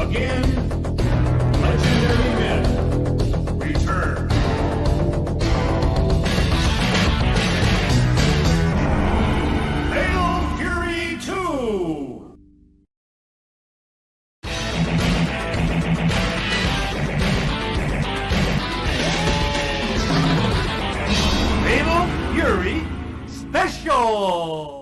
Again, legendary men return. Fatal Fury 2! Fatal Fury Special!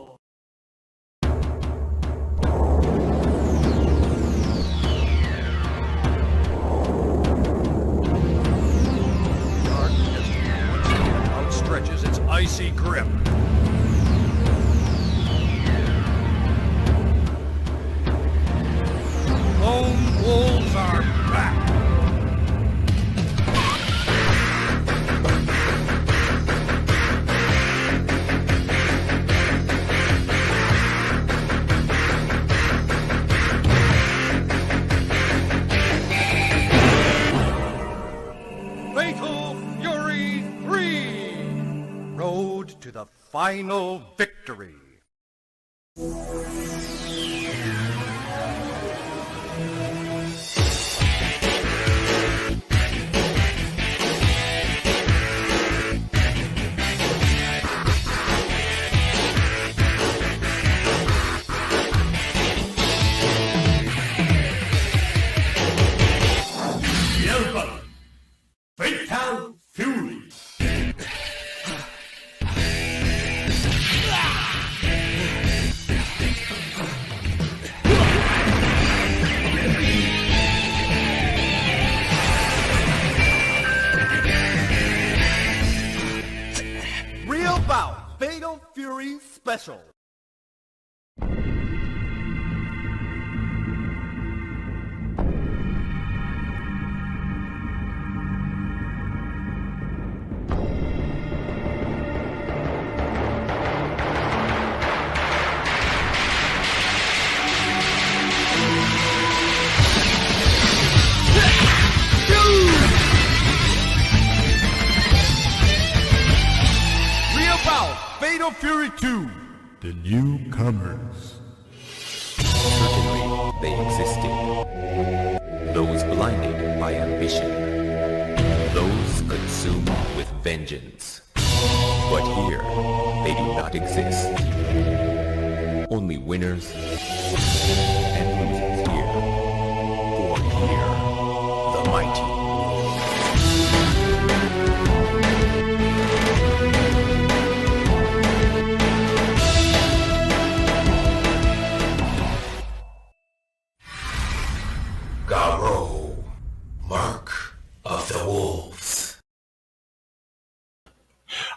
Outstretches its icy grip. Lone wolves are back. Fatal Fury 3! Road to the final victory. Welcome, Fatal Fury! Real bout Fatal Fury Special. Real bout Fatal Fury 2. The newcomers. Certainly, they existed. Those blinded by ambition. Those consumed with vengeance. But here, they do not exist. Only winners and losers here. For here, the mighty. Garo, Mark of the Wolves.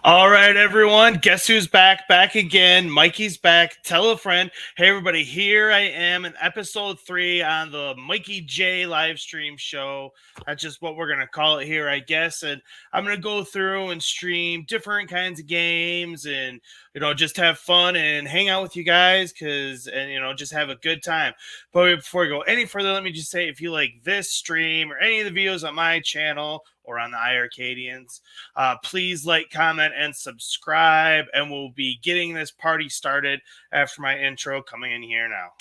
All right, everyone. Guess who's back? Back again. Mikey's back. Tell a friend. Hey, everybody. Here I am in episode 3 on the Mikey J live stream show. That's just what we're going to call it here, I guess. And I'm going to go through and stream different kinds of games and, just have fun and hang out with you guys and just have a good time. But before we go any further, let me just say, if you like this stream or any of the videos on my channel or on the iiRcadians, please like, comment, and subscribe. And we'll be getting this party started after my intro coming in here now.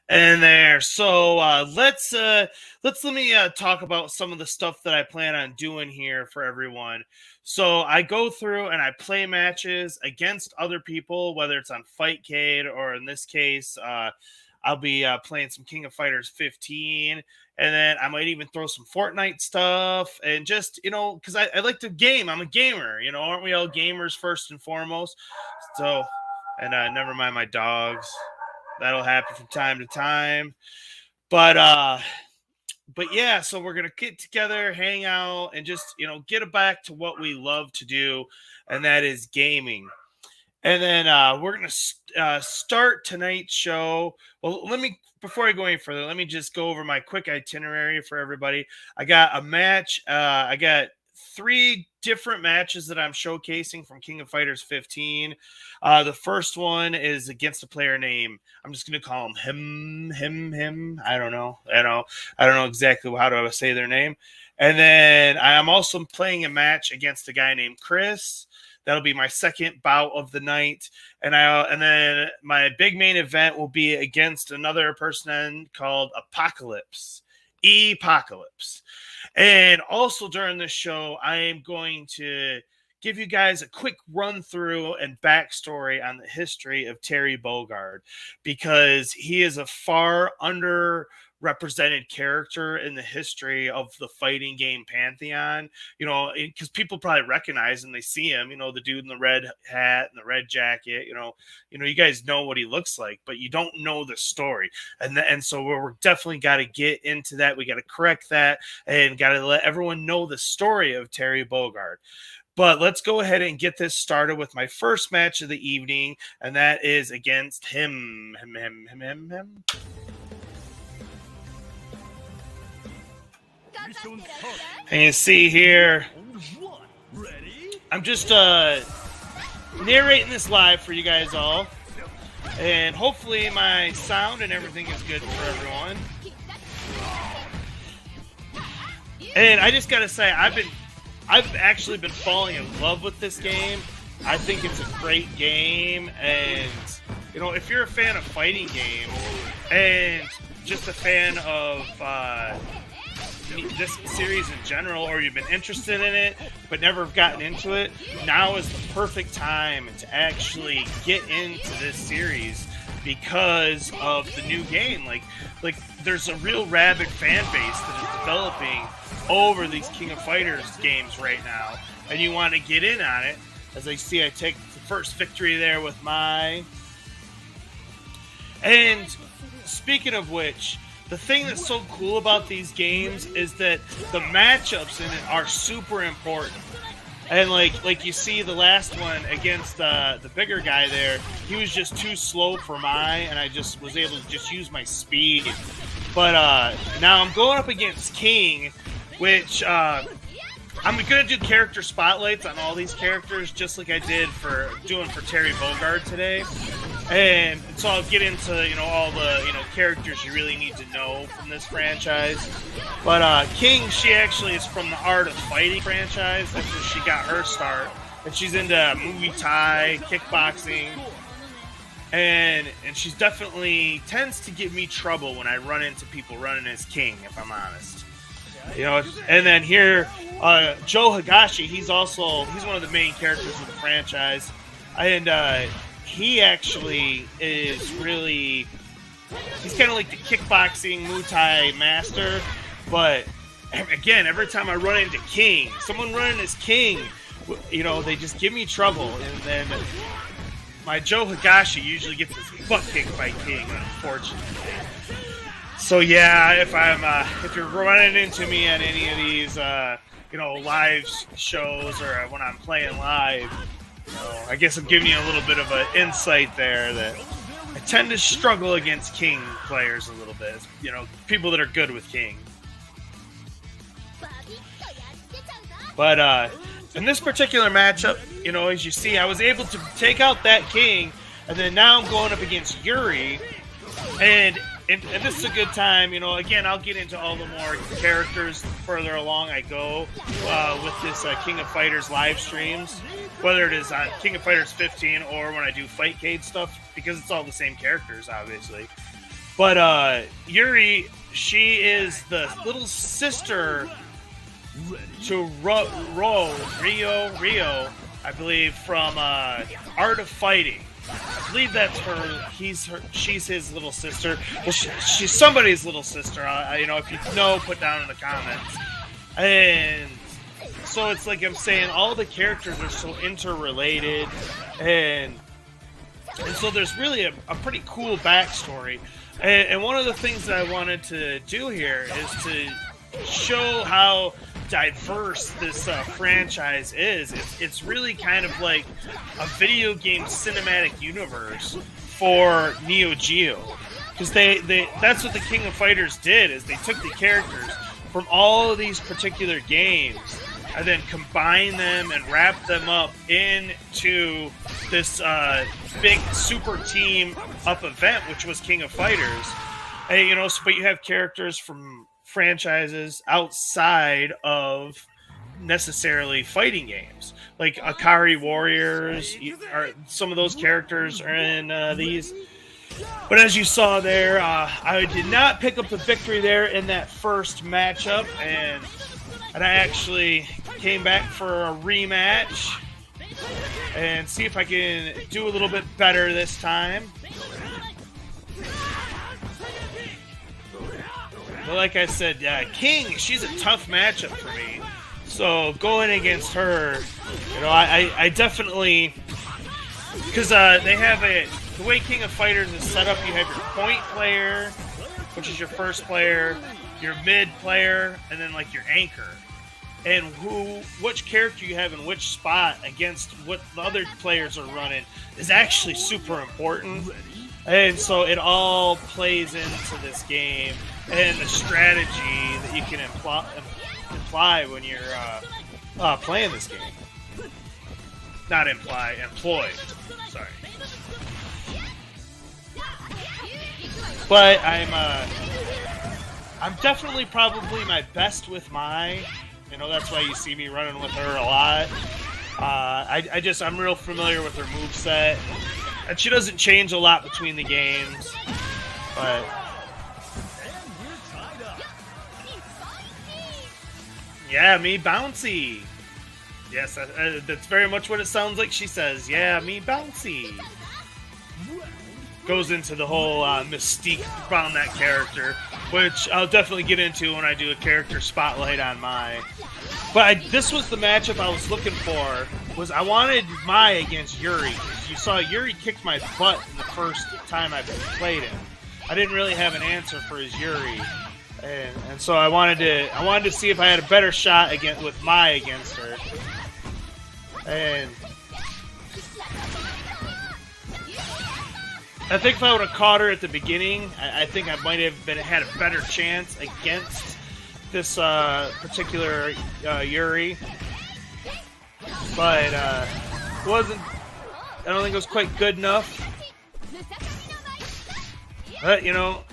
And there. So let me talk about some of the stuff that I plan on doing here for everyone. So I go through and I play matches against other people, whether it's on Fightcade or in this case, I'll be playing some King of Fighters 15. And then I might even throw some Fortnite stuff and just, because I like to game. I'm a gamer, aren't we all gamers first and foremost? So, and never mind my dogs. That'll happen from time to time. But but yeah, so we're gonna get together, hang out, and just get back to what we love to do, and that is gaming. And then we're going to start tonight's show. Well, before I go any further, let me just go over my quick itinerary for everybody. I got a match. I got 3 different matches that I'm showcasing from King of Fighters 15. The first one is against a player named, I'm just going to call him him. I don't know. I don't know exactly how to say their name. And then I'm also playing a match against a guy named Chris. That'll be my second bout of the night, and then my big main event will be against another person called Apocalypse. And also during this show, I am going to give you guys a quick run through and backstory on the history of Terry Bogard, because he is a far underrepresented character in the history of the fighting game pantheon, because people probably recognize and they see him, the dude in the red hat and the red jacket, you guys know what he looks like, but you don't know the story. And so we're definitely got to get into that. We got to correct that and got to let everyone know the story of Terry Bogard. But let's go ahead and get this started with my first match of the evening, and that is against him. And you see here, I'm just narrating this live for you guys all, and hopefully my sound and everything is good for everyone. And I just gotta say, I've actually been falling in love with this game. I think it's a great game, and if you're a fan of fighting games and just a fan of this series in general, or you've been interested in it but never have gotten into it, now is the perfect time to actually get into this series because of the new game. Like there's a real rabid fan base that is developing over these King of Fighters games right now, and you want to get in on it. As I see, I take the first victory there with and speaking of which, the thing that's so cool about these games is that the matchups in it are super important. And like you see the last one against the bigger guy there, he was just too slow for and I just was able to just use my speed. But now I'm going up against King, which I'm going to do character spotlights on all these characters just like I did for Terry Bogard today. And so I'll get into, all the, characters you really need to know from this franchise. But King, she actually is from the Art of Fighting franchise. That's where she got her start. And she's into Muay Thai, kickboxing. And she's definitely tends to give me trouble when I run into people running as King, if I'm honest. And then here, Joe Higashi, he's one of the main characters of the franchise. And he actually is really, he's kind of like the kickboxing Muay Thai master, but again, every time I run into King, someone running as King, they just give me trouble, and then my Joe Higashi usually gets his butt kicked by King, unfortunately. So yeah, if you're running into me at any of these, live shows or when I'm playing live, I guess I'm giving you a little bit of an insight there that I tend to struggle against King players a little bit. People that are good with King. But in this particular matchup, as you see, I was able to take out that King, and then now I'm going up against Yuri, and this is a good time. Again, I'll get into all the more characters further along I go with this King of Fighters live streams, whether it is on King of Fighters 15 or when I do Fightcade stuff, because it's all the same characters, obviously. But Yuri, she is the little sister to Rio, I believe, from Art of Fighting. I believe that's her. She's his little sister. Well, she's somebody's little sister. If you know, put down in the comments. And so it's like I'm saying, all the characters are so interrelated, and so there's really a pretty cool backstory And one of the things that I wanted to do here is to show how diverse this franchise is. It's really kind of like a video game cinematic universe for Neo Geo, because that's what the King of Fighters did, is they took the characters from all of these particular games and then combined them and wrapped them up into this big super team up event, which was King of Fighters. And, you know, but you have characters from franchises outside of necessarily fighting games, like Akari Warriors. Some of those characters are in these. But as you saw there, I did not pick up the victory there in that first matchup, and I actually came back for a rematch and see if I can do a little bit better this time. But like I said, King, she's a tough matchup for me. So going against her, you know, I definitely, because they have the way King of Fighters is set up, you have your point player, which is your first player, your mid player, and then like your anchor. And which character you have in which spot against what the other players are running is actually super important. And so it all plays into this game and the strategy that you can imply when you're playing this game. Not employ. Sorry. But I'm definitely probably my best with Mai. You know, that's why you see me running with her a lot. I'm real familiar with her moveset. And she doesn't change a lot between the games. But yeah, me bouncy. Yes, that's very much what it sounds like she says. Yeah, me bouncy. Goes into the whole mystique around that character, which I'll definitely get into when I do a character spotlight on Mai. But this was the matchup I was looking for. I wanted Mai against Yuri. You saw Yuri kicked my butt the first time I played him. I didn't really have an answer for his Yuri, and so I wanted to see if I had a better shot with Mai against her. And I think if I would have caught her at the beginning, I think I might have had a better chance against this particular Yuri. But it wasn't. I don't think it was quite good enough. But you know,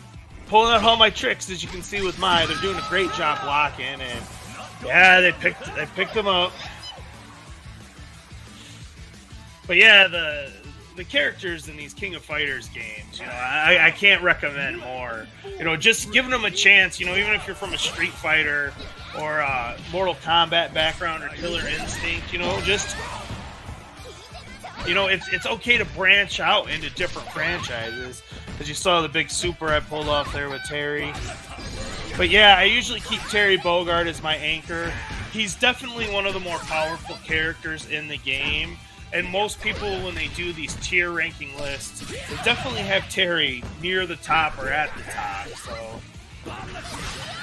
pulling out all my tricks, as you can see with Mai, they're doing a great job blocking, and yeah, they picked them up. But yeah, the characters in these King of Fighters games, you know, I can't recommend more. You know, just giving them a chance, you know, even if you're from a Street Fighter or a Mortal Kombat background or Killer Instinct, you know, just, you know, it's okay to branch out into different franchises. As you saw the big super I pulled off there with Terry. But yeah, I usually keep Terry Bogard as my anchor. He's definitely one of the more powerful characters in the game. And most people, when they do these tier ranking lists, they definitely have Terry near the top or at the top. So,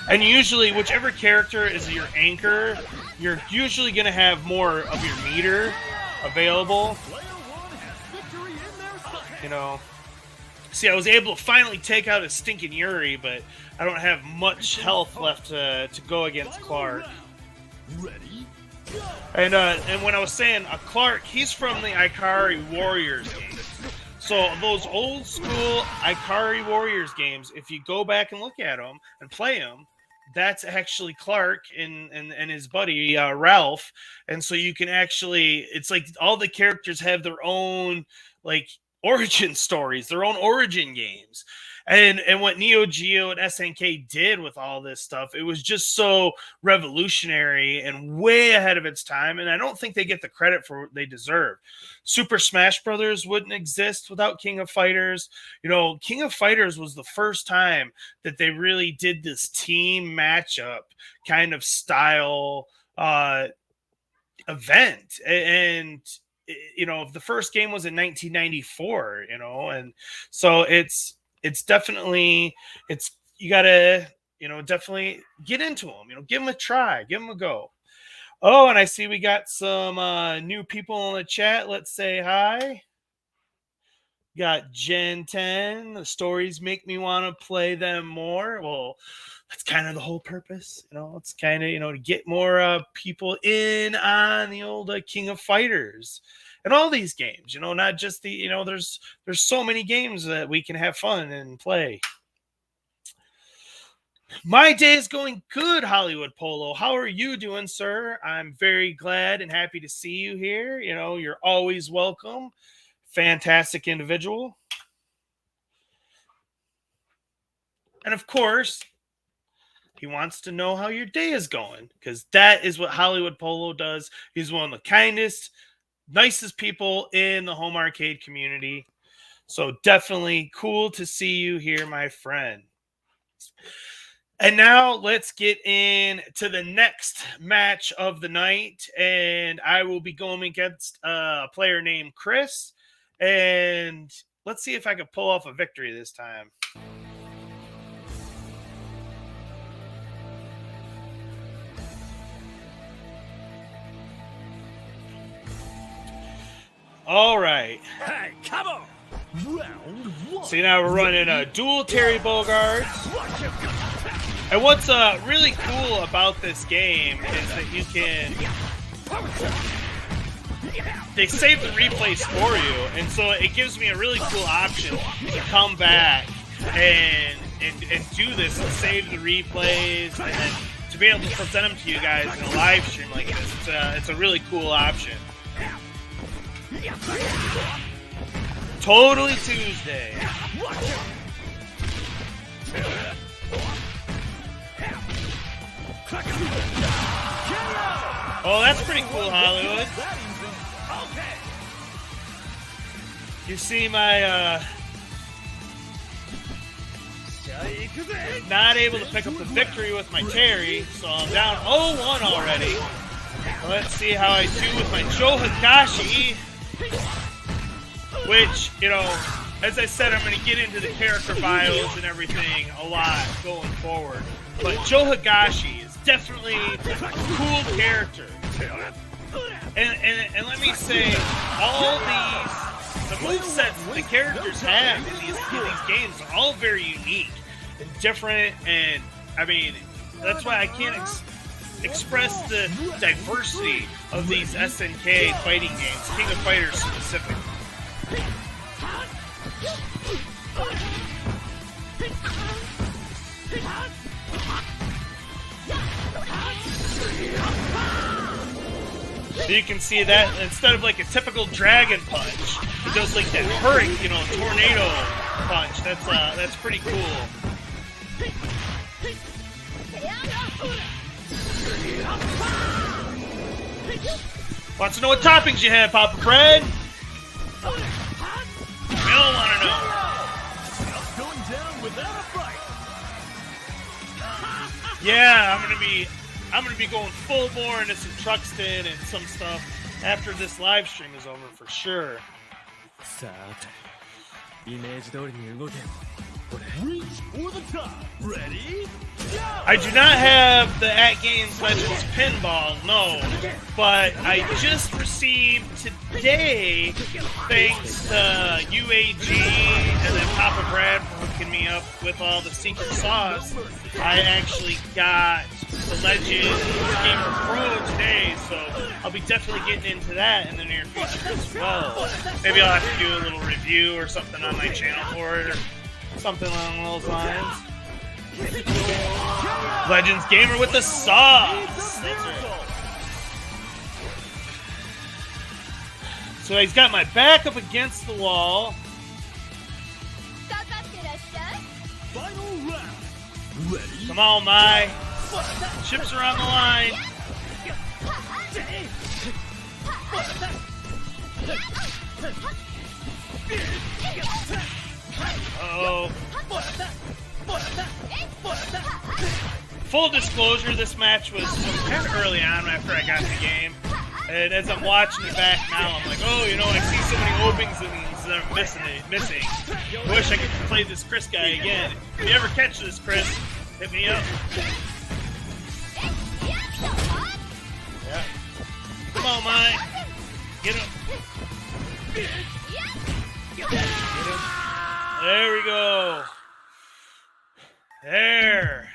and usually, whichever character is your anchor, you're usually going to have more of your meter available. You know, see, I was able to finally take out a stinking Yuri, but I don't have much health left to go against Clark. And when I was saying Clark, he's from the Ikari Warriors games. So those old school Ikari Warriors games, if you go back and look at them and play them, that's actually Clark and his buddy Ralph. And so you can actually, it's like all the characters have their own like origin stories, their own origin games. And what Neo Geo and SNK did with all this stuff, it was just so revolutionary and way ahead of its time. And I don't think they get the credit for what they deserve. Super Smash Brothers wouldn't exist without King of Fighters. You know, King of Fighters was the first time that they really did this team matchup kind of style event. And you know, the first game was in 1994, you know, and so it's it's definitely you gotta definitely get into them. Give them a try, give them a go. Oh, and I see we got some new people in the chat. Let's say hi. Got Gen 10. The stories make me want to play them more. Well, that's kind of the whole purpose. It's kind of, to get more people in on the old King of Fighters and all these games, not just the, there's so many games that we can have fun and play. My day is going good, Hollywood Polo. How are you doing, sir? I'm very glad and happy to see you here. You're always welcome. Fantastic individual. And of course, he wants to know how your day is going, because that is what Hollywood Polo does. He's one of the kindest, nicest people in the home arcade community. So definitely cool to see you here, my friend. And now let's get into the next match of the night. And I will be going against a player named Chris. And let's see if I can pull off a victory this time. All right. Hey, come on! Round one. See, now we're running a dual Terry Bogard. And what's really cool about this game is that you can... They save the replays for you, and so it gives me a really cool option to come back and do this and save the replays, and then to be able to present them to you guys in a live stream like this. It's a really cool option. Totally Tuesday. Oh, that's pretty cool, Hollywood. You see my, not able to pick up the victory with my Terry, so I'm down 0-1 already. Let's see how I do with my Joe Higashi, which, as I said, I'm going to get into the character bios and everything a lot going forward. But Joe Higashi is definitely a cool character. And let me say, all the movesets the characters have in these games are all very unique and different. And, I mean, that's why I can't express the diversity of these SNK fighting games, King of Fighters specifically. So you can see that instead of like a typical dragon punch, it does like that hurricane, tornado punch. That's pretty cool. Wants to know what toppings you have, Papa Bread? We all want to know. Going down without a fight. Yeah, I'm gonna be going full bore into some Truxton and some stuff after this live stream is over for sure. Reach for the top. Ready? Go! I do not have the At Games Legends pinball, no, but I just received today, thanks to UAG and then Papa Brad for hooking me up with all the secret sauce. I actually got the Legends Gamer Pro today, so I'll be definitely getting into that in the near future as well. Maybe I'll have to do a little review or something on my channel for it, or something along those lines. Legends Gamer with the sauce. That's right. So he's got my back up against the wall. Final round. Ready? Come on, Mai. Chips are on the line. Uh-oh. Full disclosure, this match was kind of early on after I got the game. And as I'm watching it back now, I'm like, oh, I see so many openings that I'm missing. I wish I could play this Chris guy again. If you ever catch this, Chris, hit me up. Yeah. Come on, Mike. Get him. Get him. There we go. There.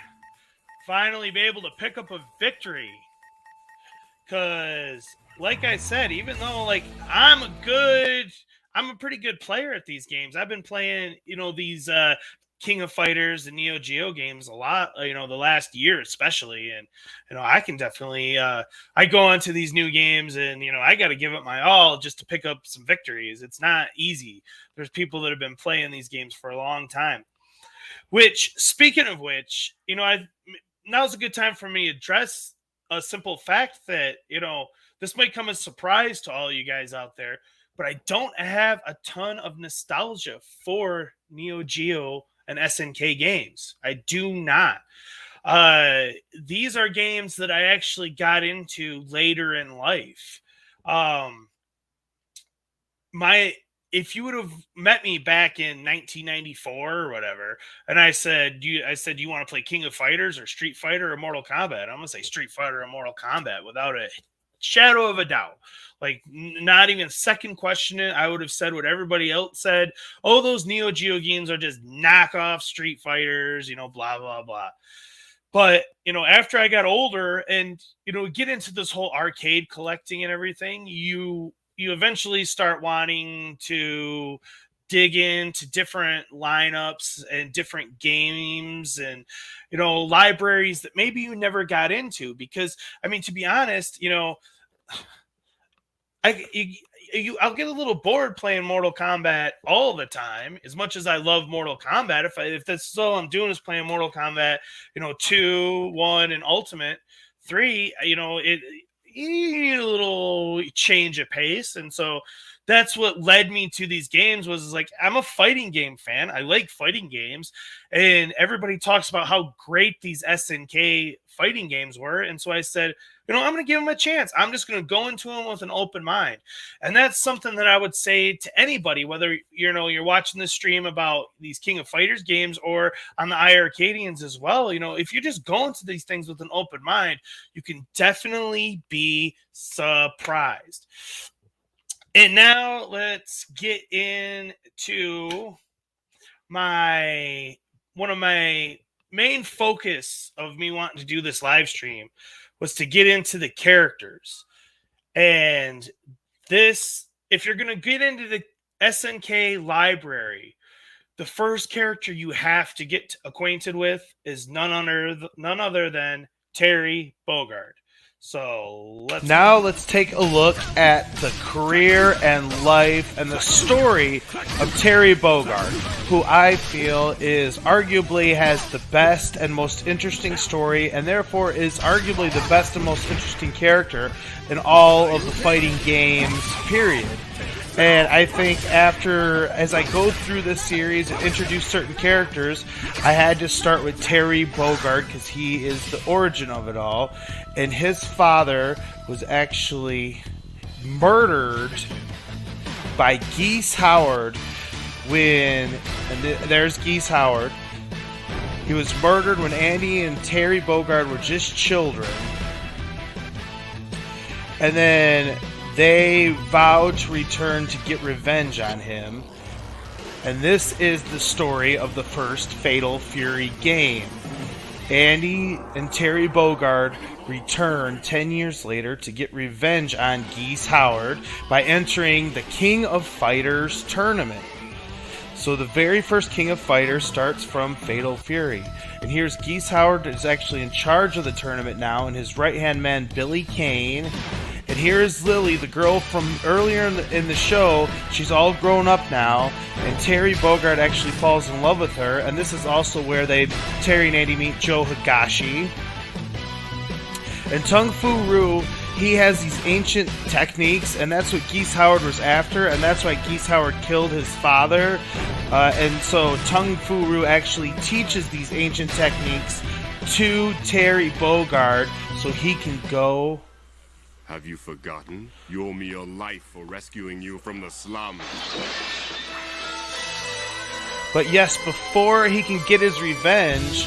Finally be able to pick up a victory. Because, like I said, even though, I'm a pretty good player at these games. I've been playing, these King of Fighters and Neo Geo games a lot, the last year especially. And, I can definitely, I go onto these new games and, I got to give it my all just to pick up some victories. It's not easy. There's people that have been playing these games for a long time. Which, speaking of which, now's a good time for me to address a simple fact that, this might come as a surprise to all you guys out there, but I don't have a ton of nostalgia for Neo Geo and SNK games. I do not. These are games that I actually got into later in life. If you would have met me back in 1994 or whatever, and I said, you want to play King of Fighters or Street Fighter or Mortal Kombat? I'm going to say Street Fighter or Mortal Kombat without a shadow of a doubt. Not even second question it. I would have said what everybody else said. Oh, those Neo Geo games are just knockoff Street Fighters, blah, blah, blah. But, after I got older and, get into this whole arcade collecting and everything, you eventually start wanting to dig into different lineups and different games and, libraries that maybe you never got into. Because, to be honest, I'll get a little bored playing Mortal Kombat all the time, as much as I love Mortal Kombat. If that's all I'm doing is playing Mortal Kombat, 2, 1, and Ultimate 3, you need a little change of pace. And so that's what led me to these games was I'm a fighting game fan. I like fighting games, and everybody talks about how great these SNK fighting games were. And so I said, I'm going to give them a chance. I'm just going to go into them with an open mind. And that's something that I would say to anybody, whether, you're watching this stream about these King of Fighters games or on the iiRcadians as well. If you just go into these things with an open mind, you can definitely be surprised. And now let's get into one of my main focus of me wanting to do this live stream was to get into the characters. And this, if you're going to get into the SNK library, the first character you have to get acquainted with is none other than Terry Bogard. So let's take a look at the career and life and the story of Terry Bogard, who I feel is arguably has the best and most interesting story, and therefore is arguably the best and most interesting character in all of the fighting games, period. And I think as I go through this series and introduce certain characters, I had to start with Terry Bogard because he is the origin of it all. And his father was actually murdered by Geese Howard there's Geese Howard. He was murdered when Andy and Terry Bogard were just children. And then they vowed to return to get revenge on him. And this is the story of the first Fatal Fury game. Andy and Terry Bogard return 10 years later to get revenge on Geese Howard by entering the King of Fighters tournament. So the very first King of Fighters starts from Fatal Fury. And here's Geese Howard is actually in charge of the tournament now, and his right-hand man, Billy Kane. And here is Lily, the girl from earlier in the show. She's all grown up now, and Terry Bogard actually falls in love with her. And this is also where Terry and Andy meet Joe Higashi. And Tung Fu Rue, he has these ancient techniques, and that's what Geese Howard was after, and that's why Geese Howard killed his father. And so Tung Fu Rue actually teaches these ancient techniques to Terry Bogard so he can go Have you forgotten? You owe me your life for rescuing you from the slums. But yes, before he can get his revenge,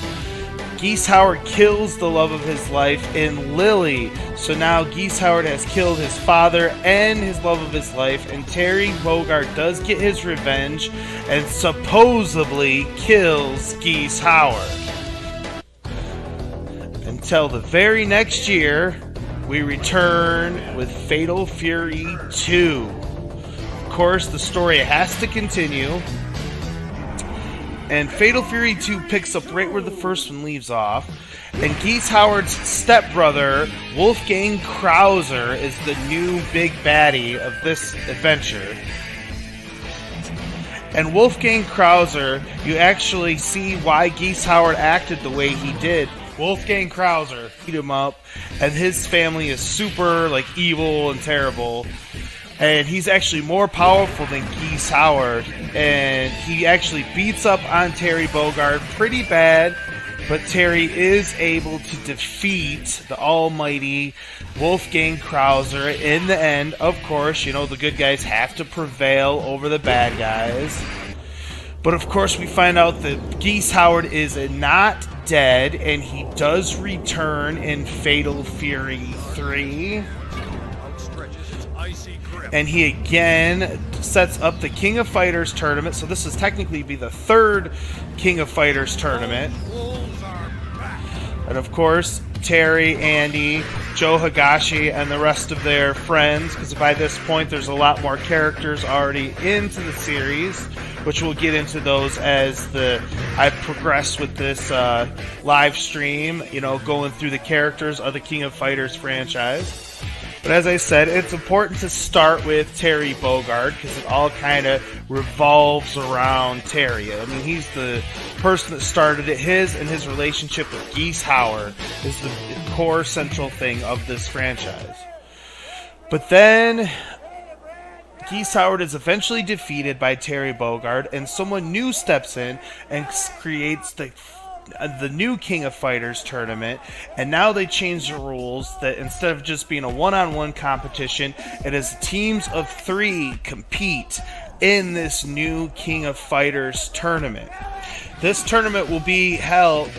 Geese Howard kills the love of his life in Lily. So now Geese Howard has killed his father and his love of his life, and Terry Bogard does get his revenge and supposedly kills Geese Howard. Until the very next year, we return with Fatal Fury 2. Of course, the story has to continue. And Fatal Fury 2 picks up right where the first one leaves off. And Geese Howard's stepbrother, Wolfgang Krauser, is the new big baddie of this adventure. And Wolfgang Krauser, you actually see why Geese Howard acted the way he did. Wolfgang Krauser beat him up, and his family is super, evil and terrible. And he's actually more powerful than Geese Howard. And he actually beats up on Terry Bogard pretty bad. But Terry is able to defeat the almighty Wolfgang Krauser in the end. Of course, the good guys have to prevail over the bad guys. But of course, we find out that Geese Howard is not dead. And he does return in Fatal Fury 3. And he again sets up the King of Fighters tournament. So this is technically be the third King of Fighters tournament. And of course, Terry, Andy, Joe Higashi, and the rest of their friends, because by this point there's a lot more characters already into the series, which we'll get into those as I progress with this live stream, going through the characters of the King of Fighters franchise. But as I said, it's important to start with Terry Bogard because it all kind of revolves around Terry. I mean, he's the person that started it. His relationship with Geese Howard is the core central thing of this franchise. But then Geese Howard is eventually defeated by Terry Bogard, and someone new steps in and creates the new King of Fighters tournament. And now they change the rules that instead of just being a one-on-one competition, it is teams of 3 compete in this new King of Fighters tournament. This tournament will be held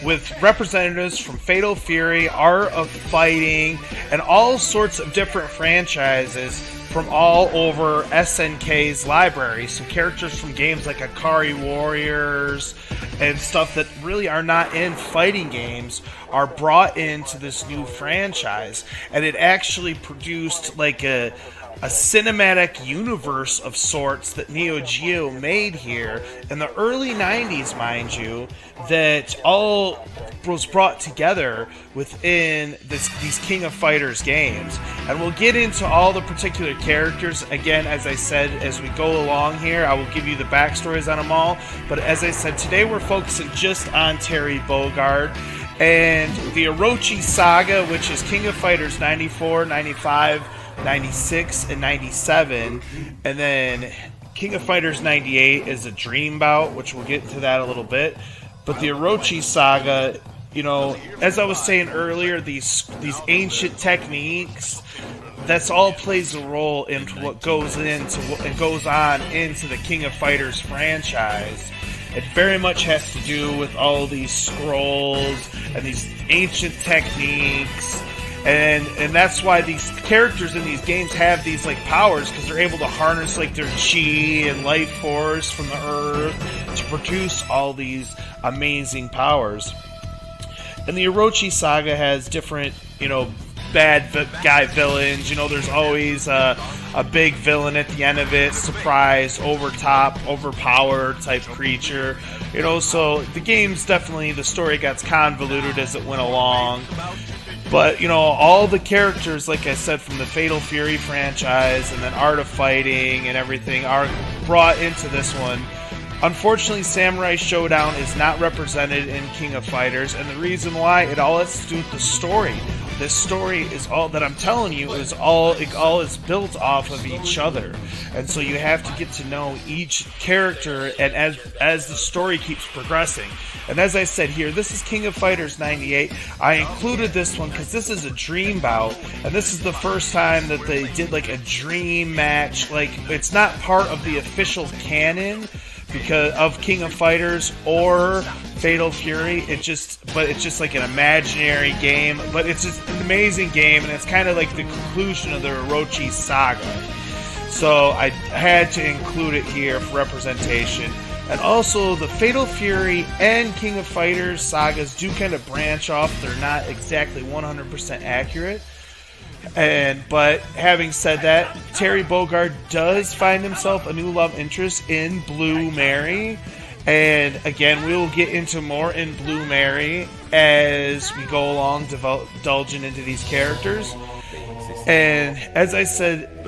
with representatives from Fatal Fury, Art of Fighting, and all sorts of different franchises from all over SNK's library. So characters from games like Ikari Warriors and stuff that really are not in fighting games are brought into this new franchise. And it actually produced a cinematic universe of sorts that Neo Geo made here in the early 90s, mind you, that all was brought together within these King of Fighters games. And we'll get into all the particular characters. Again, as I said, as we go along here, I will give you the backstories on them all. But as I said, today we're focusing just on Terry Bogard. And the Orochi Saga, which is King of Fighters 94, 95, 96, and 97. And then King of Fighters 98 is a dream bout, which we'll get into that a little bit. But the Orochi Saga, as I was saying earlier, these ancient techniques, that's all plays a role into what goes on into the King of Fighters franchise. It very much has to do with all these scrolls and these ancient techniques. And that's why these characters in these games have these powers, because they're able to harness their chi and life force from the earth to produce all these amazing powers. And the Orochi Saga has different, bad guy villains. There's always a big villain at the end of it, surprise, overpowered type creature. So the game's definitely, the story gets convoluted as it went along. But, all the characters, like I said, from the Fatal Fury franchise and then Art of Fighting and everything are brought into this one. Unfortunately, Samurai Showdown is not represented in King of Fighters, and the reason why, it all has to do with the story. this story is all that I'm telling you is all is built off of each other, and so you have to get to know each character, and as the story keeps progressing. And as I said here, this is King of Fighters 98. I included this one because this is a dream bout, and this is the first time that they did like a dream match. Like, it's not part of the official canon because of King of Fighters or Fatal Fury. It's just like an imaginary game, but it's just an amazing game, and it's kind of like the conclusion of the Orochi saga. So I had to include it here for representation. And also, the Fatal Fury and King of Fighters sagas do kind of branch off. They're not exactly 100% accurate. But having said that, Terry Bogard does find himself a new love interest in Blue Mary. And again, we will get into more in Blue Mary as we go along, divulging into these characters. And as I said,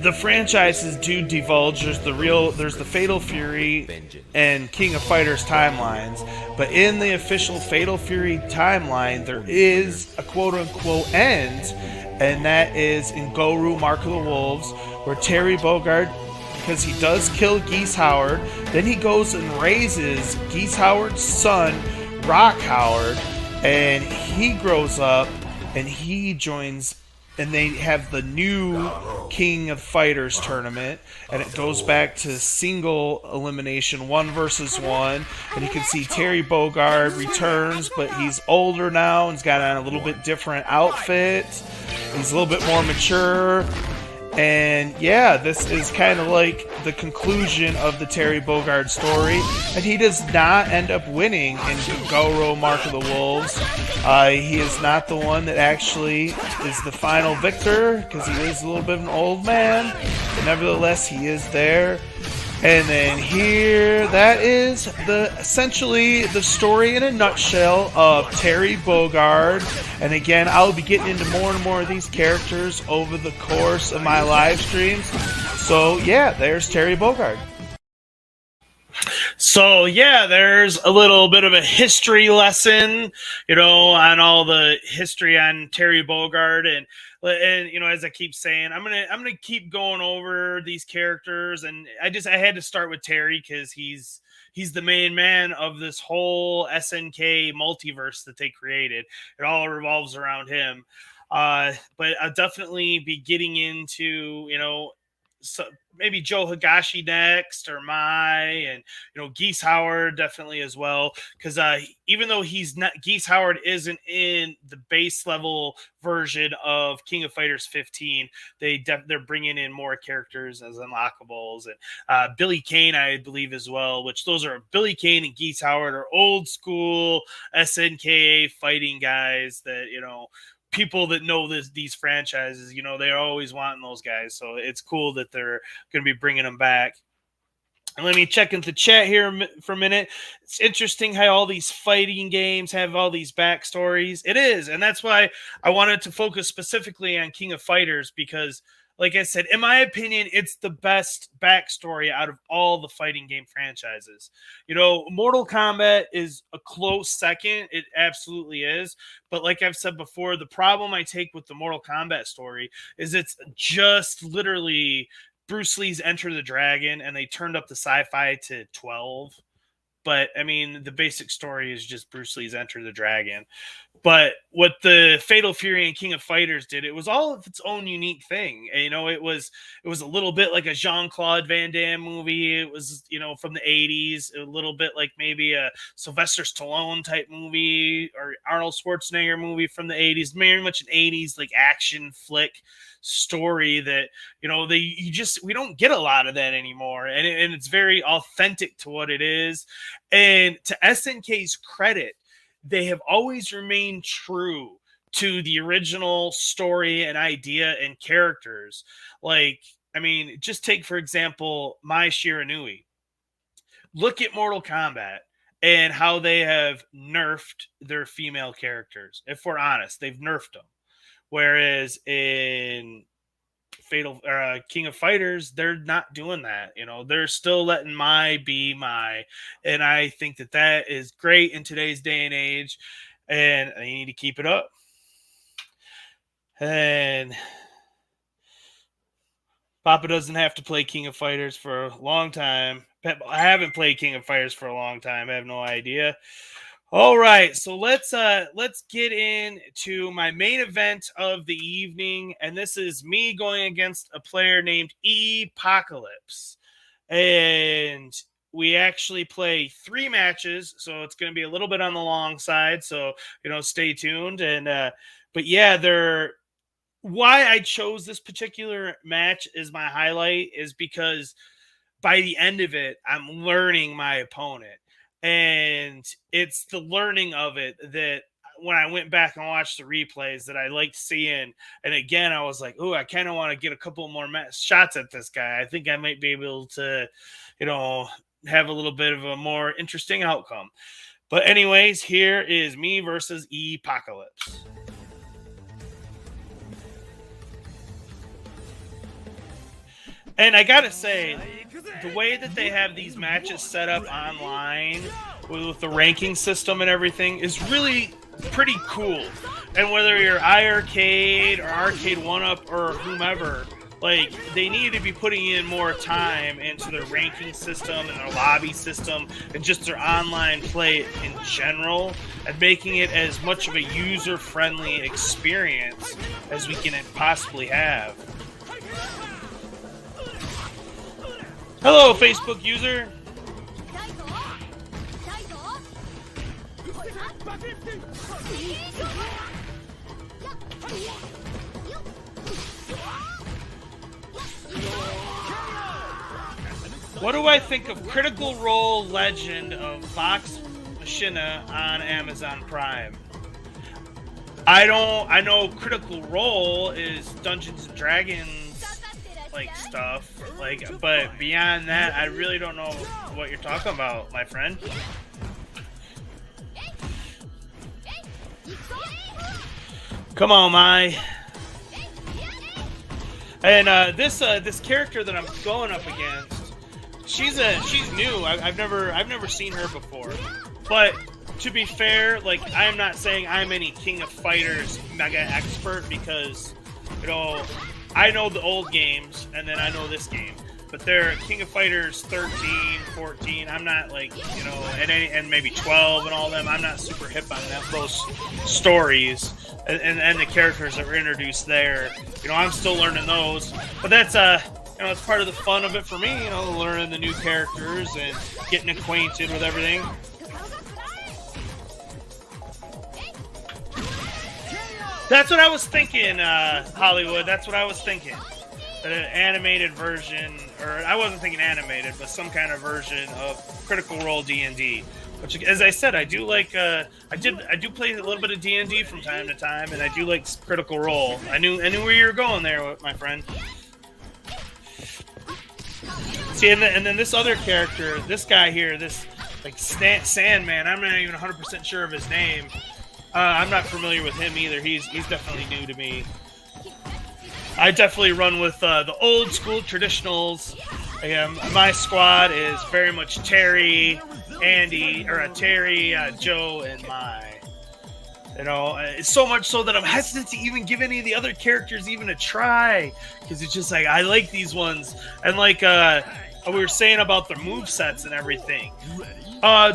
the franchises do divulge. There's the Fatal Fury and King of Fighters timelines, but in the official Fatal Fury timeline, there is a quote-unquote end, and that is in Goru Mark of the Wolves, where Terry Bogard, because he does kill Geese Howard, then he goes and raises Geese Howard's son, Rock Howard, and he grows up, and he joins, and they have the new King of Fighters tournament, and it goes back to single elimination, 1 versus 1, and you can see Terry Bogard returns, but he's older now, and he's got on a little bit different outfit, he's a little bit more mature, and yeah, this is kind of like the conclusion of the Terry Bogard story, and he does not end up winning in Gogoro Mark of the Wolves. He is not the one that actually is the final victor, because he is a little bit of an old man, but nevertheless, he is there. And then here, that is essentially the story in a nutshell of Terry Bogard. And again, I'll be getting into more and more of these characters over the course of my live streams. So yeah, there's Terry Bogard. So yeah, there's a little bit of a history lesson, on all the history on Terry Bogard, and as I keep saying, I'm gonna keep going over these characters, and I had to start with Terry because he's the main man of this whole SNK multiverse that they created. It all revolves around him. But I'll definitely be getting into so maybe Joe Higashi next, or and Geese Howard definitely as well, because even though he's not, Geese Howard isn't in the base level version of King of Fighters 15. They're bringing in more characters as unlockables, and Billy Kane, I believe, as well. Which those are Billy Kane and Geese Howard are old school SNK fighting guys that people that know these franchises, they're always wanting those guys. So it's cool that they're going to be bringing them back. And let me check into chat here for a minute. It's interesting how all these fighting games have all these backstories. It is. And that's why I wanted to focus specifically on King of Fighters, because like I said, in my opinion, it's the best backstory out of all the fighting game franchises. Mortal Kombat is a close second. It absolutely is. But like I've said before, the problem I take with the Mortal Kombat story is it's just literally Bruce Lee's Enter the Dragon, and they turned up the sci-fi to 12. But, I mean, the basic story is just Bruce Lee's Enter the Dragon. But what the Fatal Fury and King of Fighters did, it was all of its own unique thing. And, it was a little bit like a Jean-Claude Van Damme movie. It was, from the 80s, a little bit like maybe a Sylvester Stallone type movie or Arnold Schwarzenegger movie from the 80s. Very much an 80s like action flick story that we don't get a lot of that anymore, and it's very authentic to what it is. And to SNK's credit, they have always remained true to the original story and idea and characters. Like, I mean, just take for example Mai Shiranui. Look at Mortal Kombat and how they have nerfed their female characters. If we're honest, they've nerfed them. Whereas in King of Fighters, they're not doing that. They're still letting Mai be Mai, and I think that is great in today's day and age, and they need to keep it up. And Papa doesn't have to play King of Fighters for a long time. I haven't played King of Fighters for a long time. I have no idea. All right, so let's get into my main event of the evening, and this is me going against a player named iiRcadians. And we actually play 3 matches, so it's going to be a little bit on the long side, so stay tuned. And but yeah, why I chose this particular match as my highlight is because by the end of it, I'm learning my opponent. And it's the learning of it that when I went back and watched the replays that I liked seeing. And again, I was like, oh, I kind of want to get a couple more shots at this guy. I think I might be able to, have a little bit of a more interesting outcome. But anyways, here is me versus iiRcadians. And I gotta say, the way that they have these matches set up online with the ranking system and everything is really pretty cool. And whether you're iiRcade or Arcade 1-Up or whomever, like, they need to be putting in more time into their ranking system and their lobby system and just their online play in general, and making it as much of a user-friendly experience as we can possibly have. Hello, Facebook user. What do I think of Critical Role Legend of Vox Machina on Amazon Prime? I know Critical Role is Dungeons and Dragons stuff, but beyond that, I really don't know what you're talking about, my friend. Come on, Mai. And this character that I'm going up against, she's new. I've never seen her before. But to be fair, I am not saying I'm any King of Fighters mega expert, because I know the old games, and then I know this game. But they're King of Fighters 13, 14. I'm not and maybe 12 and all them. I'm not super hip on those stories and the characters that were introduced there. I'm still learning those. But that's it's part of the fun of it for me. Learning the new characters and getting acquainted with everything. That's what I was thinking, Hollywood. That's what I was thinking. An animated version, or I wasn't thinking animated, but some kind of version of Critical Role D&D. Which, as I said, I do like. I do play a little bit of D&D from time to time, and I do like Critical Role. I knew where you were going there, my friend. See, and then this other character, this guy here, this Sandman. I'm not even 100% sure of his name. I'm not familiar with him either. He's definitely new to me. I definitely run with the old school traditionals. My squad is very much Terry, Andy, or Terry, Joe, and Mai. It's so much so that I'm hesitant to even give any of the other characters even a try, because it's just I like these ones. And we were saying about the movesets and everything.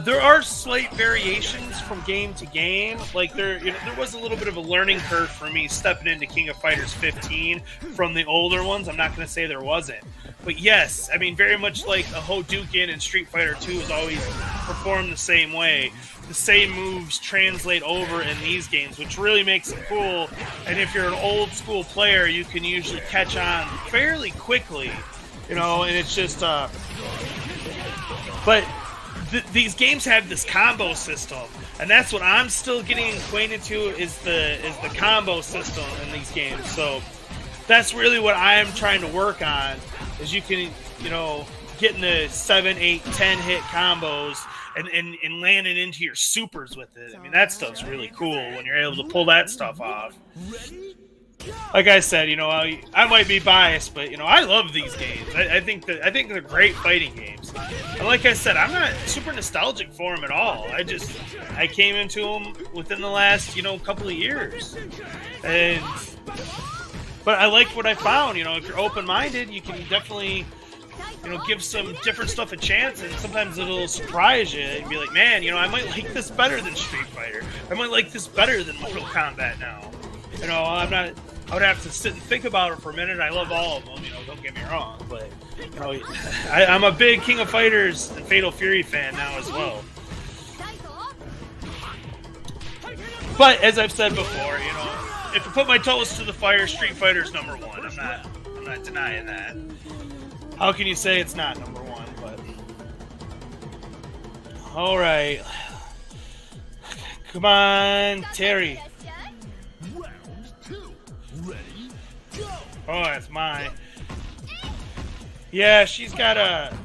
There are slight variations from game to game. There was a little bit of a learning curve for me stepping into King of Fighters 15 from the older ones. I'm not going to say there wasn't. But yes, I mean, very much like a Hadouken and Street Fighter 2 is always performed the same way. The same moves translate over in these games, which really makes it cool. And if you're an old school player, you can usually catch on fairly quickly. And it's just... But... These games have this combo system, and that's what I'm still getting acquainted to is the combo system in these games. So that's really what I am trying to work on, is you can get in the 7, 8, 10 hit combos and land it into your supers with it. I mean, that stuff's really cool when you're able to pull that stuff off. Like I said, I might be biased, but I love these games. I think they're great fighting games. And like I said, I'm not super nostalgic for them at all. I came into them within the last couple of years, and But I liked what I found. You know, if you're open-minded, you can definitely, you know, give some different stuff a chance, and sometimes it'll surprise you and be like, man, you know, I might like this better than Street Fighter. I might like this better than Mortal Kombat now. You know, I would have to sit and think about it for a minute. I love all of them, you know, don't get me wrong, but, you know, I'm a big King of Fighters and Fatal Fury fan now as well. But as I've said before, you know, if I put my toes to the fire, Street Fighter's number one. I'm not denying that. How can you say it's not number one? But all right, come on, Terry. Round 2. Ready? Go! Oh, that's mine. Yeah, she's got a.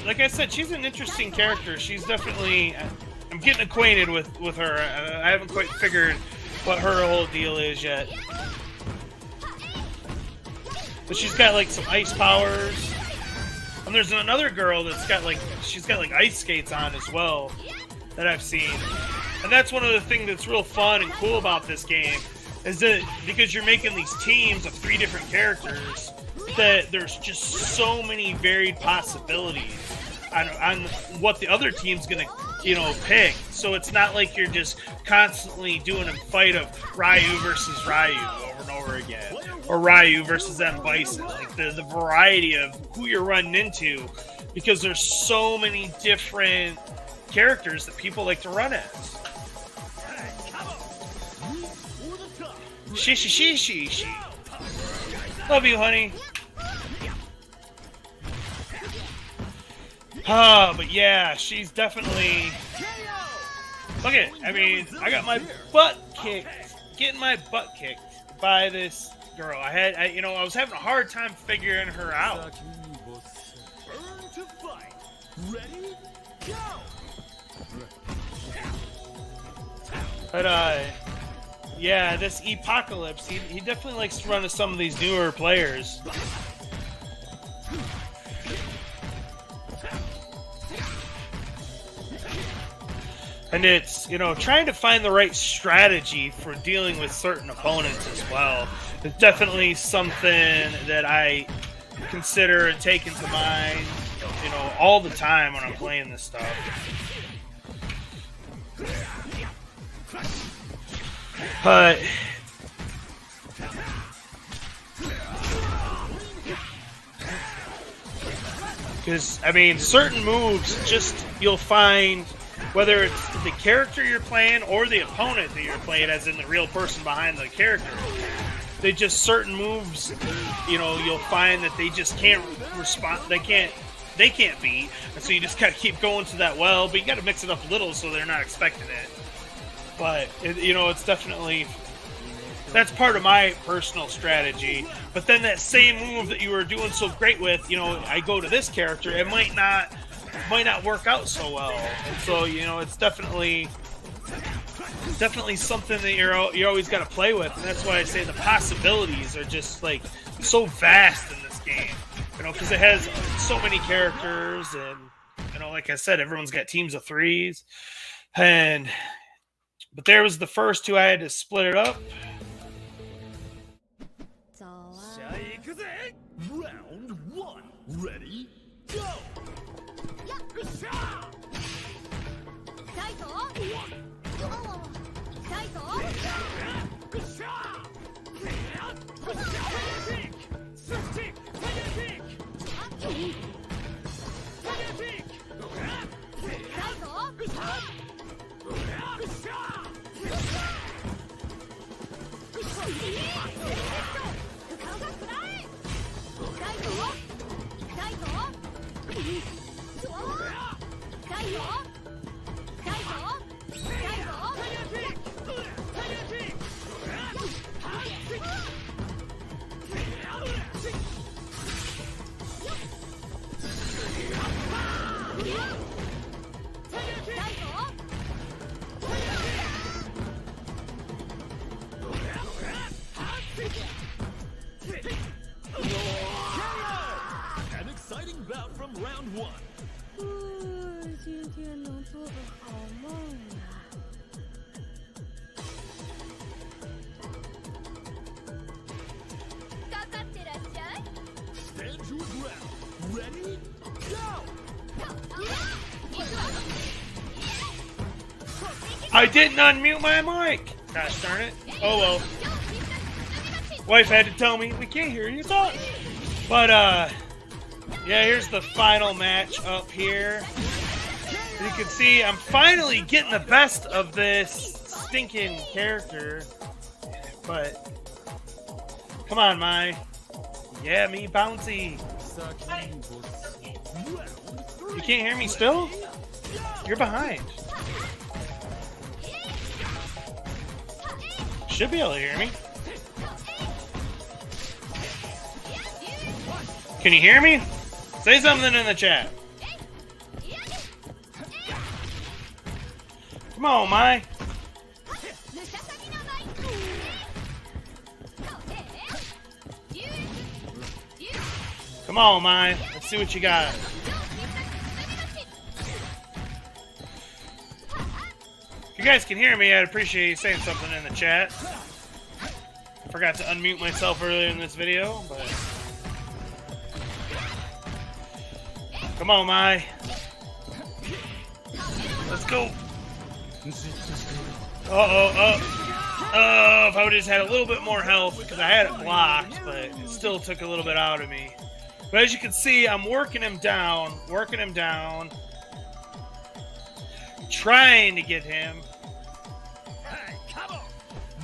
Like I said, she's an interesting character. She's definitely. I'm getting acquainted with her. I haven't quite figured what her whole deal is yet. But she's got like some ice powers. And there's another girl that's got like, she's got like ice skates on as well that I've seen. And that's one of the things that's real fun and cool about this game, is that because you're making these teams of 3 different characters, that there's just so many varied possibilities on what the other team's gonna, you know, pick. So it's not like you're just constantly doing a fight of Ryu versus Ryu over and over again, or Ryu versus M. Bison. Like the variety of who you're running into, because there's so many different characters that people like to run as. She. Love you, honey. But yeah, she's definitely. Look at it. I mean, I got my butt kicked, getting my butt kicked by this girl. I was having a hard time figuring her out. Burn to fight. Ready? Go! But yeah, this Apocalypse, he definitely likes to run to some of these newer players. And it's, you know, trying to find the right strategy for dealing with certain opponents as well. It's definitely something that I consider and take into mind, you know, all the time when I'm playing this stuff. But because, I mean, certain moves, just you'll find, whether it's the character you're playing or the opponent that you're playing, as in the real person behind the character, they just, certain moves, you know, you'll find that they just can't respond, they can't beat, and so you just gotta keep going to that well, but you gotta mix it up a little so they're not expecting it. But, you know, it's definitely, that's part of my personal strategy. But then that same move that you were doing so great with, you know, I go to this character, it might not work out so well. And so, you know, it's definitely something that you always got to play with. And that's why I say the possibilities are just like so vast in this game. You know, because it has so many characters, and, you know, like I said, everyone's got teams of 3s. But there was the first 2, I had to split it up. Round 1. Ready? Go! An exciting bout from round 1. 今天能做个好梦呀。to the ground. Ready? Go! I didn't unmute my mic. Gosh darn it. Oh well. Wife had to tell me we can't hear you talk. But yeah, here's the final match up here. As you can see, I'm finally getting the best of this stinking character. But come on, Mai. Yeah, me bouncy. You can't hear me still? You're behind. Should be able to hear me. Can you hear me? Say something in the chat. Come on, Mai. Come on, Mai. Let's see what you got. If you guys can hear me, I'd appreciate you saying something in the chat. I forgot to unmute myself earlier in this video, but... Come on, Mai. Let's go. If I would have just had a little bit more health, because I had it blocked, but it still took a little bit out of me. But as you can see, I'm working him down, trying to get him.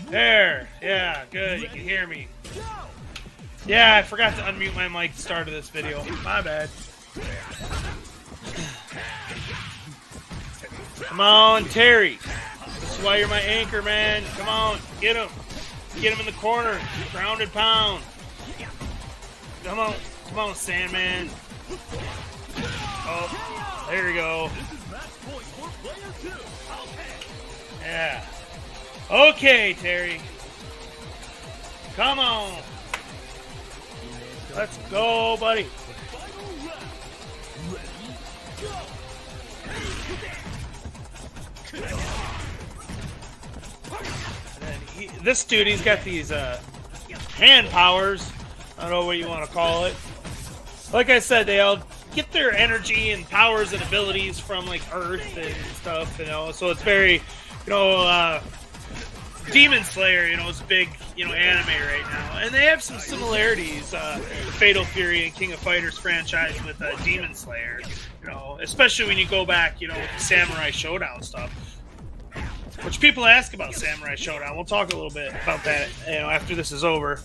There, yeah, good, you can hear me. Yeah, I forgot to unmute my mic at the start of this video. My bad. Come on, Terry. This is why you're my anchor, man. Come on, get him. Get him in the corner. Grounded pound. Come on, Sandman. Oh, there you go. Yeah. Okay, Terry. Come on. Let's go, buddy. This dude, he's got these hand powers. I don't know what you want to call it. Like I said, they all get their energy and powers and abilities from like Earth and stuff, you know. So it's very, you know, Demon Slayer, you know, is big, you know, anime right now, and they have some similarities. Fatal Fury and King of Fighters franchise with Demon Slayer, you know, especially when you go back, you know, with the Samurai Showdown stuff. Which people ask about Samurai Showdown. We'll talk a little bit about that, you know, after this is over.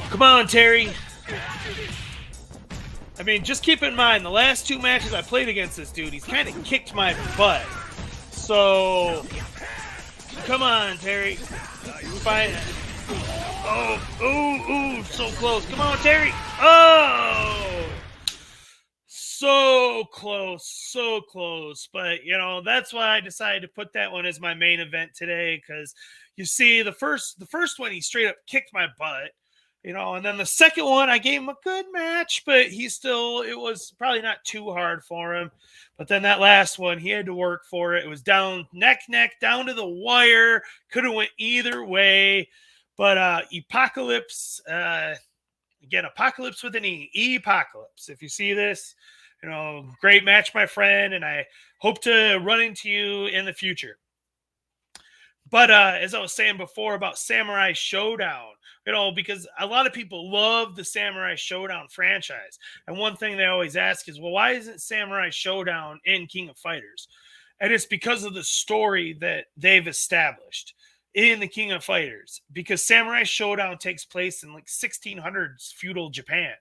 Come on, Terry. I mean, just keep in mind, the last two matches I played against this dude, he's kind of kicked my butt. So, come on, Terry. Fine. Oh, ooh, so close. Come on, Terry. Oh! So close. But, you know, that's why I decided to put that one as my main event today. Because, you see, the first one, he straight up kicked my butt. You know, and then the second one, I gave him a good match. But it was probably not too hard for him. But then that last one, he had to work for it. It was down, neck, down to the wire. Could have went either way. But Apocalypse, again, Apocalypse with an E. Apocalypse. If you see this, you know, great match, my friend, and I hope to run into you in the future. But as I was saying before about Samurai Showdown, you know, because a lot of people love the Samurai Showdown franchise. And one thing they always ask is, well, why isn't Samurai Showdown in King of Fighters? And it's because of the story that they've established in the King of Fighters. Because Samurai Showdown takes place in like 1600s feudal Japan.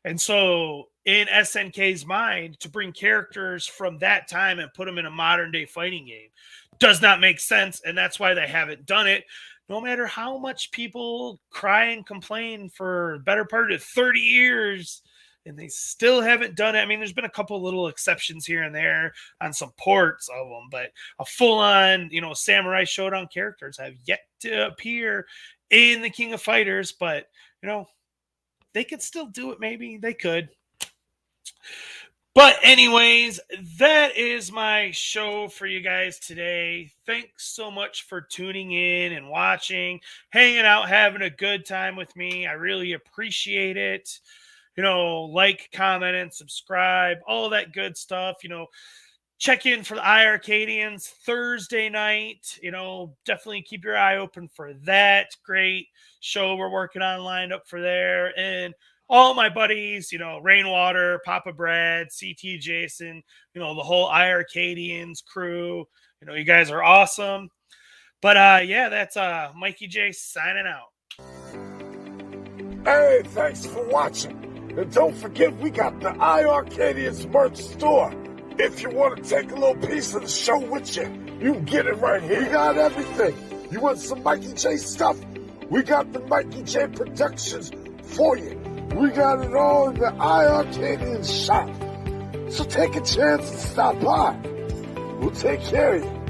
And so in SNK's mind, to bring characters from that time and put them in a modern day fighting game does not make sense. And that's why they haven't done it. No matter how much people cry and complain for the better part of 30 years, and they still haven't done it. I mean, there's been a couple little exceptions here and there on some ports of them, but a full-on, you know, Samurai Showdown characters have yet to appear in the King of Fighters. But, you know, they could still do it. Maybe they could. But anyways, that is my show for you guys today. Thanks so much for tuning in and watching, hanging out, having a good time with me. I really appreciate it. like, comment, and subscribe, all that good stuff. Check in for the iiRcadians Thursday night. Definitely keep your eye open for that great show we're working on lined up for there. And all my buddies, Rainwater, Papa Brad, CT Jason, the whole iiRcadians crew. You guys are awesome. But yeah, that's Mikey J signing out. Hey, thanks for watching. And don't forget, we got the iiRcadians merch store. If you want to take a little piece of the show with you, you can get it right here. We got everything. You want some Mikey J stuff? We got the Mikey J Productions for you. We got it all in the iiRcadians shop. So take a chance and stop by. We'll take care of you.